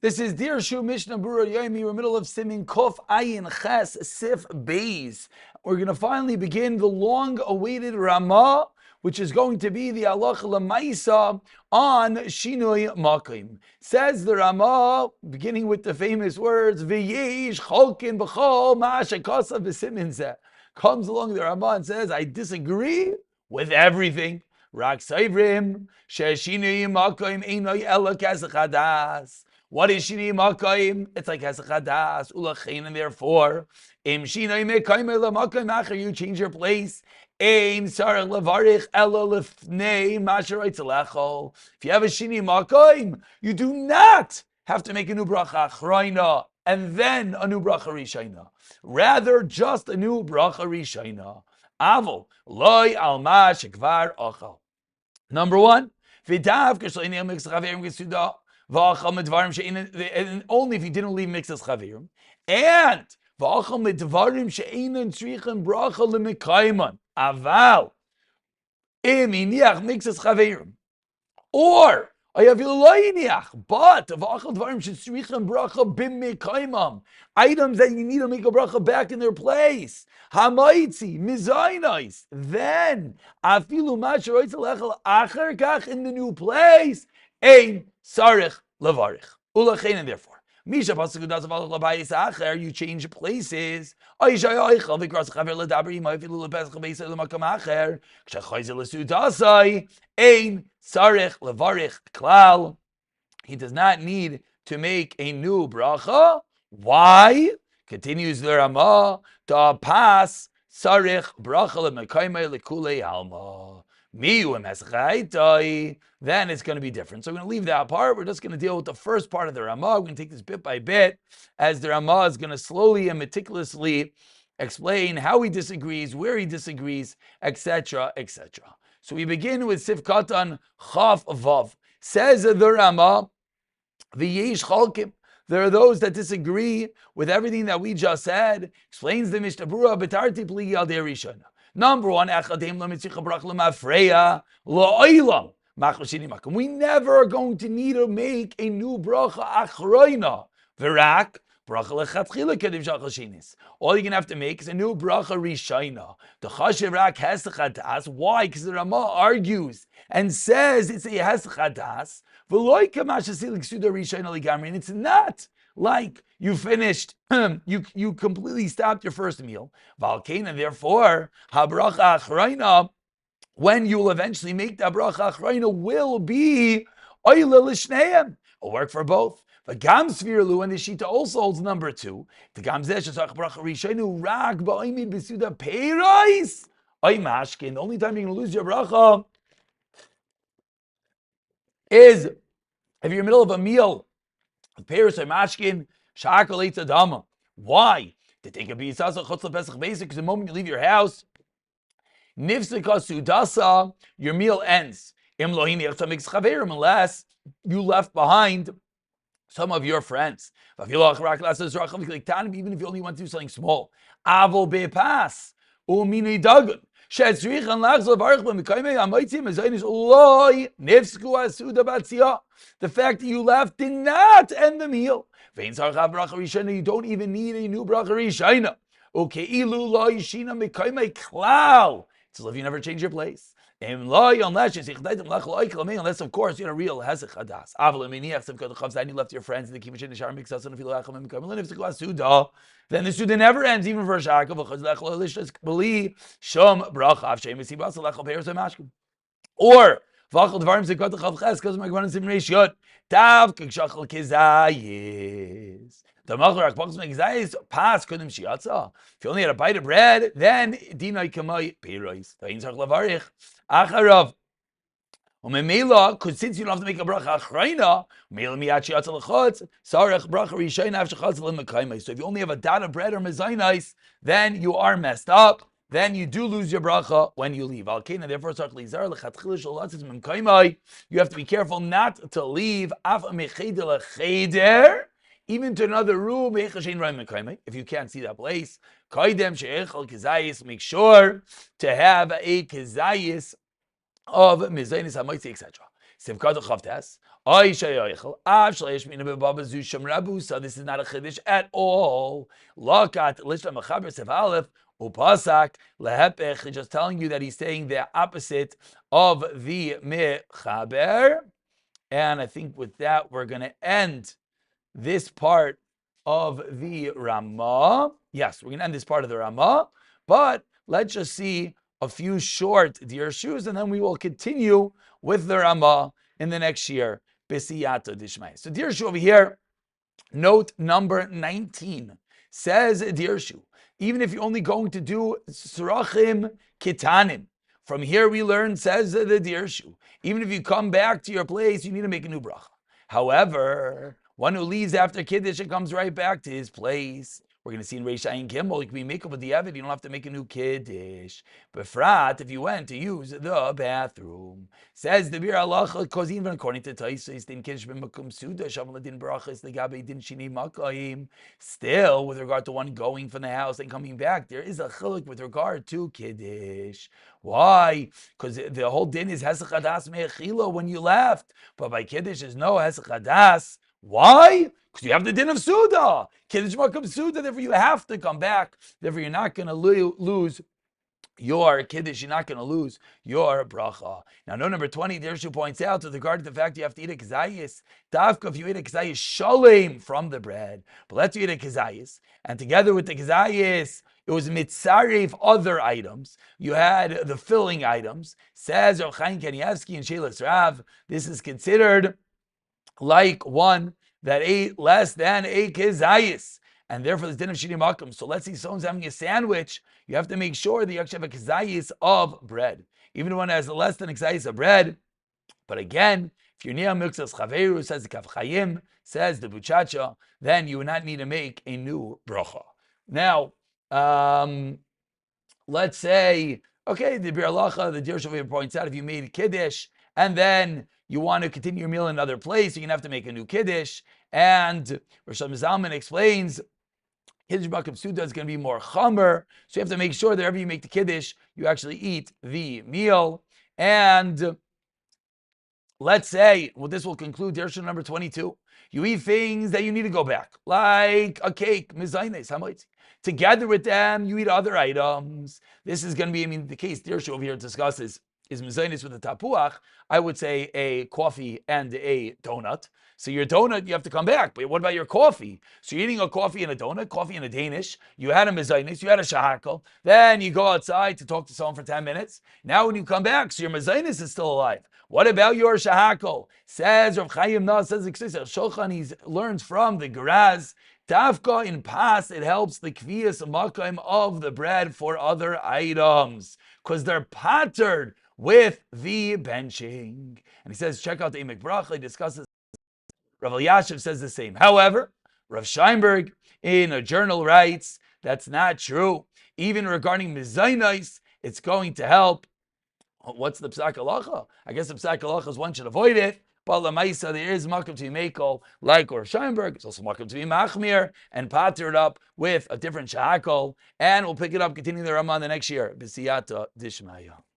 This is Dirshu Mishnah Berurah Yomi. We're in the middle of Siman Kof Ayin Ches Sif Beis. We're going to finally begin the long-awaited Rema, which is going to be the halacha l'maisa on Shinuy Makom. Says the Rema, beginning with the famous words, V'yesh cholkin b'chol ma'ashakasa v'simin zeh. Comes along the Rema and says, I disagree with everything. Rak Saivrim, Shinuy Makom Einoi Ela Kazachadas. What is Shinuy Makom? It's like Hasachadas, Ulachain, and therefore, Im Shinuy Makom Makom Acher, you change your place. Ein Sarach Levarich Ela Lefnei Masharoy Tzalechol. If you have a Shinuy Makom, you do not have to make a new bracha Achroina and then a new bracha Rishayna. Rather, just a new bracha Rishayna. Avol Loi Alma Shekvar Achal. Number one, V'dav K'shleini Mix Chaverim Seudah. And only if you didn't leave mixes chavirim, and v'achal medvarim she'einen tzrichen bracha lemekayman aval im iniach mixes chavirim, or ayavilu lo iniach, but v'achal dvarim she'tzrichen bracha b'mekaymam, items that you need to make a bracha back in their place, hamaitzi mizaynais, then afilu masharoitz lechel acher kach in the new place. Ein sarich levarich ulachein, and therefore misha pasuk does aval labayis acher, you change places. Aishay oichal vikras chaver ledabri ma'afilu lebes chabeisa lemakam acher k'shachayze lesudasai ein sarich levarich klal. He does not need to make a new bracha. Why? Continues the Rema, to pass sarich bracha lemekaymei lekulei alma. Then it's going to be different. So we're going to leave that part. We're just going to deal with the first part of the Rema. We're going to take this bit by bit as the Rema is going to slowly and meticulously explain how he disagrees, where he disagrees, etc., etc. So we begin with Sif Katan Chaf Vav. Says the Rema, V'yesh chalkim. There are those that disagree with everything that we just said. Explains the Mishnah Berurah, B'tarti Pli Al Derishana. Number one, we never are going to need to make a new bracha achroina. V'rak bracha lechatchila kedim shachashinis. All you're gonna have to make is a new bracha rishayna. The chashiv rak hesachadas. Why? Because the Rama argues and says it's a hesachadas. V'loy kamashasilik suda rishayna ligamri, and it's not like you finished, you completely stopped your first meal. Valkein, and therefore, habracha achroina, when you will eventually make that bracha achroina, will be oila l'shneim, a work for both. But gam svirlu, and the shita also holds number two. The gam zeh shesach bracha rishaynu rag ba'imid b'suda peiros oy mashkin. The only time you're going to lose your bracha is if you're in the middle of a meal. Peiros or mashkin, shakal eitz adama. Why? To take a b'yisasa chutz lePesach basic, because the moment you leave your house, nifsika sudasa, your meal ends. Im lohini mix chaverim, unless you left behind some of your friends. Even if you only want to do something small. Avol be'pas umini dagun. The fact that you left did not end the meal. You don't even need a new bracha rishayna. It's as if you never change your place. Unless of course you're a real hezek hadas. Then you left your friends in the kibbutz in the shar mixas, and if you Seudah, then the Seudah never ends even for a shakav. Or v'achal dvarim zekot chavches because my gvanim sim reishiyot tav k'shachal kezayis. The machlok box makes kezayis pass kudim shiatza. If you only had a bite of bread, then dinay kamay peiros. V'ayin tzarich lavarich acharav. Umemela, because since you don't have to make a bracha achreina, mela miyat shiatza l'chutz sarich bracha rishayna avshachatz l'mekaymai. So if you only have a dot of bread or mezaynais, then you are messed up. Then you do lose your bracha when you leave. Therefore, you have to be careful not to leave even to another room if you can't see that place. Make sure to have a kezayis of mizaynis hamoitzi, etc. Sivkata Chavtes. So this is not a chiddush at all. Lakat Lishma Mechaber Sev Aleph Upasak Lehepech. Just telling you that he's saying the opposite of the Mechaber. And I think with that we're going to end this part of the Rama. Yes, we're going to end this part of the Rama. But let's just see a few short Dirshus, and then we will continue with the Rama in the next year. B'siyata dishmai. So Dirshu over here, note number 19, says Dirshu, even if you're only going to do Surachim Kitanim, from here we learn, says the Dirshu, even if you come back to your place, you need to make a new bracha. However, one who leaves after Kiddush and comes right back to his place, we're going to see in Reish Ayin Gimel, you can be makeup with the Evid, you don't have to make a new Kiddush. Befrat, if you went to use the bathroom, says the Bir Allah, because even according to Taisus, din Kiddush ben Makom Seudah, Shavuot din Brachas, the Gabe din Shinuy Makom, still, with regard to one going from the house and coming back, there is a chiluk with regard to Kiddush. Why? Because the whole din is Hesach Hadas Me'echila when you left, but by Kiddush is no Hesach Hadas. Why? Because you have the din of Seudah. Kiddush Makom Seudah, therefore you have to come back. Therefore you're not going to lose your Kiddush, you're not going to lose your bracha. Now, note number 20, Dirshu points out with regard to the fact you have to eat a kazayis. Dafka, if you eat a kazayis, shalem from the bread. But let's eat a kazayis. And together with the kazayis, it was mitzaref other items. You had the filling items. Says Rav Chaim Kanievsky and Shelas Rav, this is considered like one that ate less than a kizayis, and therefore the din of Shinuy Makom. So let's say someone's having a sandwich, you have to make sure that you actually have a kizayis of bread. Even one has less than a kizayis of bread. But again, if you're near Milksas Chaveru, says the Kaf Chaim, says the Buchacha, then you would not need to make a new bracha. Now, let's say, okay, the Bir Alacha, the Dirshu points out, if you made a kiddush, and then you want to continue your meal in another place, you're going to have to make a new kiddush. And Rosh Zalman explains, Kiddush Makom Seudah is going to be more chamer, so you have to make sure that wherever you make the kiddush, you actually eat the meal. And let's say, well, this will conclude Dirshu number 22. You eat things that you need to go back, like a cake, mizaynes, hamaitzi. Together with them, you eat other items. This is going to be, the case Dirshu over here discusses is mezainis with a tapuach. I would say a coffee and a donut. So your donut, you have to come back. But what about your coffee? So you're eating a coffee and a donut, coffee and a Danish. You had a mezainis, you had a shahakal. Then you go outside to talk to someone for 10 minutes. Now when you come back, so your mezainis is still alive. What about your shahakal? Says Rav Chaim Na, says Shulchan, he learns from the Geraz. Dafka in pas, it helps the kviyas makom of the bread for other items, because they're patterned with the benching. And he says, check out the Emek Bracha, he discusses. Rav Elyashiv says the same. However, Rav Scheinberg in a journal writes, that's not true. Even regarding mezainos, it's going to help. What's the psak halacha? I guess the psak halacha is one should avoid it. But lamaisa, there is makom to be mekel, like Rav Scheinberg. It's also makom to be machmir and patter it up with a different shahakol. And we'll pick it up, continuing the Rama the next year. B'siyata dishmaya.